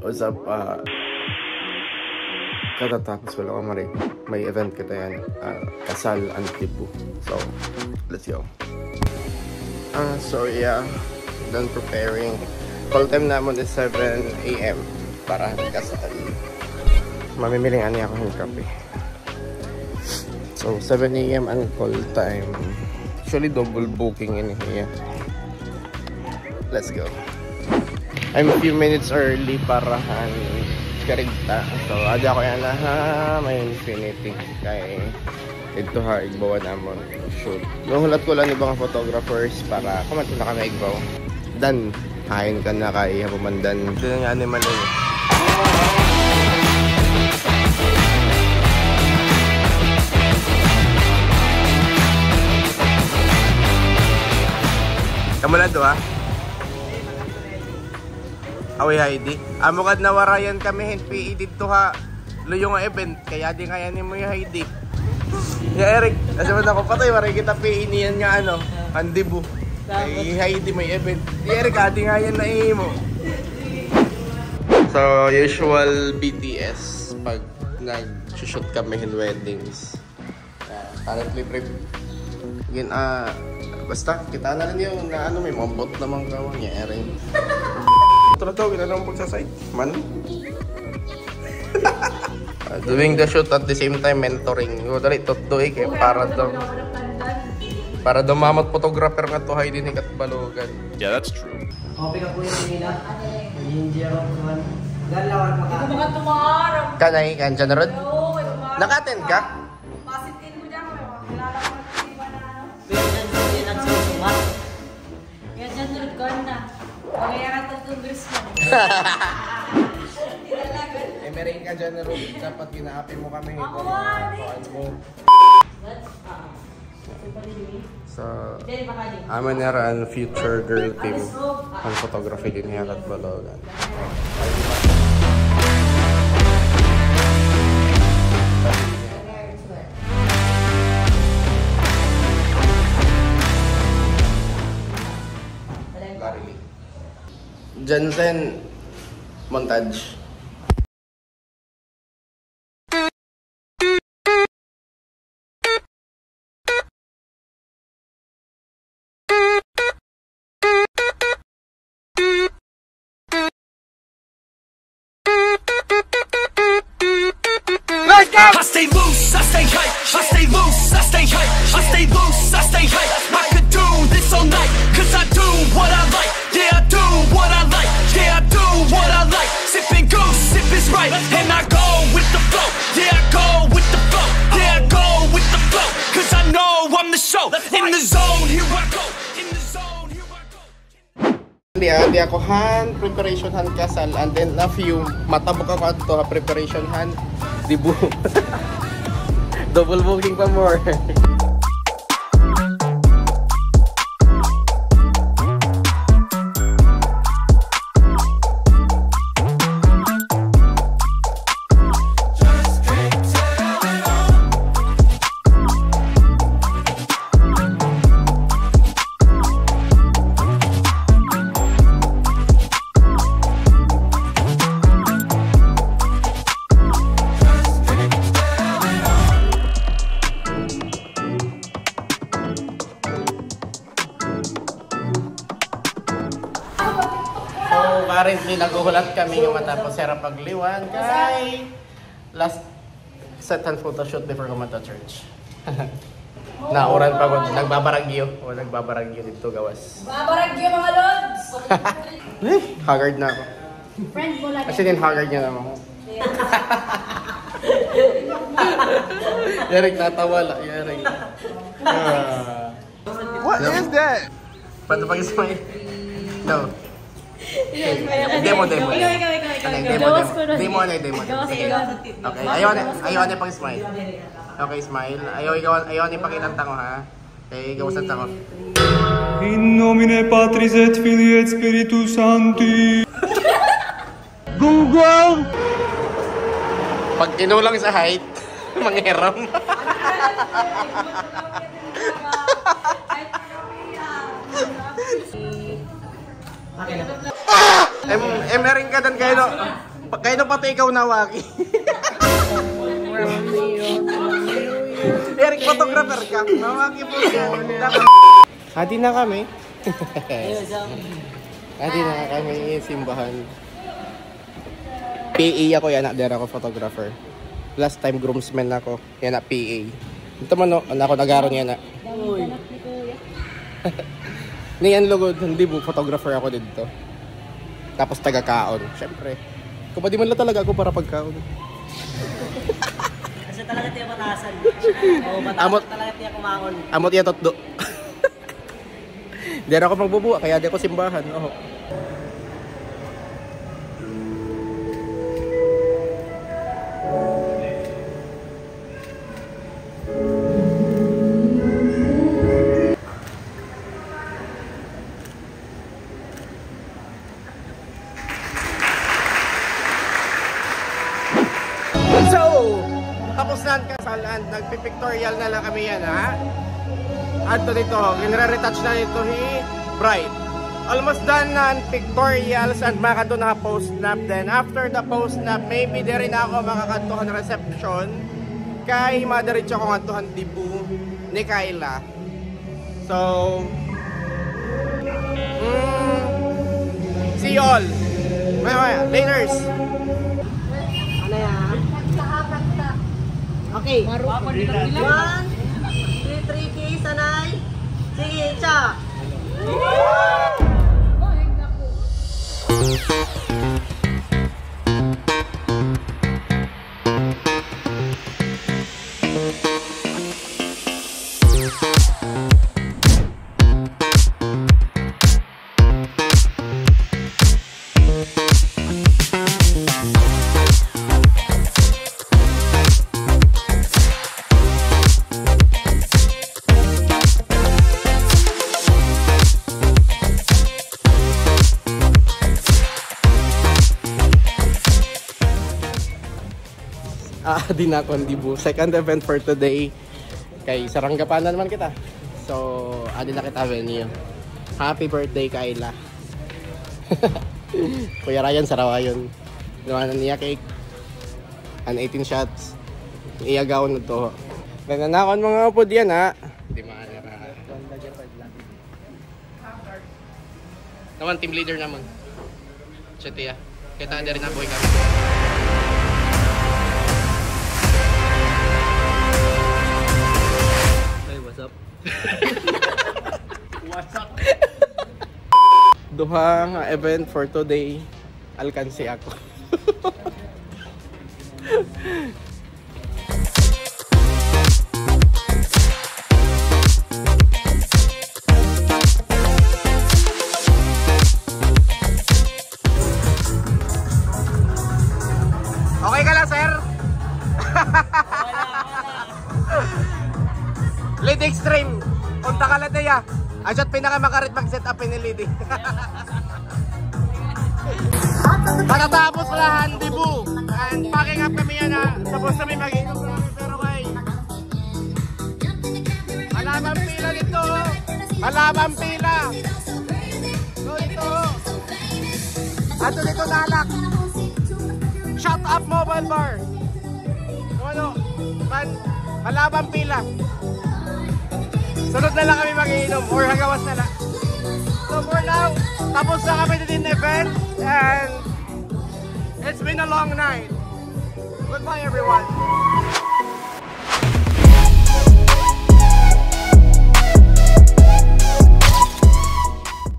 What's up? Katatapos ko lang may event kita yan. Kasal Antipo. So, let's go. So yeah, done preparing. Call time naman is 7 AM para kasal. Mamimiling ani ako ng kape. So 7 AM ang call time. Actually double booking in here. Let's go. I'm a few minutes early para karigta. So ada ko yan may infinity kay ito ha, igbawa namon shoot. Nuhulat ko lang ibang photographers para kumanto na kami igbaw. Dan, hain ka na kay hapumandan. Ito na nga animal eh. Kamulan to ha? Away Heidi. Amukad na warayan kami PE dito ha. Luyo nga event, kaya di kaya ni mo yung Heidi. Ya Eric, kasi mo na ko patay, maray kita PE niyan nga ano, Andibu. Ay Heidi may event. Di Eric, ati nga yan na mo. So, usual BTS pag nag-shoot kami in weddings. Currently prep. Again, basta, kita na rin yung na ano, may mga bot namang gawang niya, Eric. Ito na to, ginanong pagsasite. Man. Doing the shoot at the same time mentoring. Dali totdoy kay para daw mamot photographer nga to hay din ikat balugan. Yeah, that's true. Copy ka po yung nila. Hindi ako kuman. Galawar pa ka. Mga tumarap. Kanay kan dyan rod? Naka-attend ka? Pasitin mo dyan. Kilala ko na iba na ano. Pero dyan nagsusumat. Kaya dyan rod ko na. Kaya nga tutunders mo. Meron ka dyan rod. Dapat ginaapi mo kami. Ako mo. So, aman nara ang future girl team ang photography din niya at balogan. Jansen montage. I stay loose, I stay hype, I stay loose, I stay hype, I stay loose, I stay hype. I could do this all night, cause I do what I like. Yeah, I do what I like, yeah, I do what I like. Sipping goose, sip is right, and I go with the flow. Yeah, I go with the flow, yeah, I go with the flow. Cause I know I'm the show, in the zone, here I go. In the zone, here I go. Hindi ako hand preparation hand kasal and then a few matabok ako ato preparation hand dibu. Double booking pa more. Currently, naguhulat kami yung matapos Sarah Pagliwan kay last set and photoshoot before kumanta church. Nauran pagod, nagbabaragyo. O nagbabaragyo dito gawas. Babaragyo mga lods! Haggard na ako. Friend mo lang. Kasi din haggard niya naman ako. Yarik, natawala. Yarik. What is that? Paano pag-smile? No. Demo. Ikaw. Demo. Okay, ayaw na pag-smile. Okay, smile. Ayaw na ipakita ang tango ha. Okay, gawasan tango. In nomine Patris et Filii et Spiritus Sancti. Gunggong! Pag kinulang sa height, manghiram. ka doon kayo no pati ikaw nawaki. Eric, photographer ka. Nawaki po siya. Hati na kami. Hati na kami simbahan. PA ako yan, there ako photographer. Last time groomsman ako, yan na PA. Ito man no, ako nag-aaron yan na. Niyan lugod, hindi mo photographer ako dito. Tapos taga-kaon, syempre. Kung pa di man lang talaga ako para pagkaon. Kasi talaga tiya matasan. Oo, Amot. matasan talaga tiya kumaon. Amot yan totdo. Hindi ako magbubuha, kaya di ako simbahan. Oh. So, tapos na ang kasalan. Nagpipictorial na lang kami yan, ha? Ato dito, ginre-retouch na dito si Bright. Almost done na ang pictorials and makato na post-snap. Then after the post-snap, maybe di rin ako makakantuhan reception kay madiretso ko kantuhan dibu ni Kayla. So, see you all. Maya, laters. Ano yan? Okay. 1, 2, 3, kiss, anay. Sige, cha. Di na ako dibu. Second event for today. Kay Saranggapan na naman kita. So, adi na kita venue. Happy birthday, Kayla. Kuya Ryan, Sarawayon. Gawa na niya cake. 18 shots. Iyagawon na to. Nananakon mga upod yan, ha? Di maanara. Naman, team leader naman. Siya tiya. Kita na rin na boy kami. What's up? Duha nga event for today. Alkansi ako. Okay ka lang, sir? Lead extreme. Punta ka lang niya. Asyat pinakamakarit mag-set up ni Lidi. Matatapos lahat, dibu. And packing up kami yan, ha. Tapos kami mag-inom kami, pero kay malabang pila dito. Malabang pila. So dito. Ato dito nalak. Shut up mobile bar. Ano? Malabang pila. Sunod na lang kami mag-iinom or hagawas na lang. So for now, tapos na kami din event and it's been a long night. Goodbye everyone.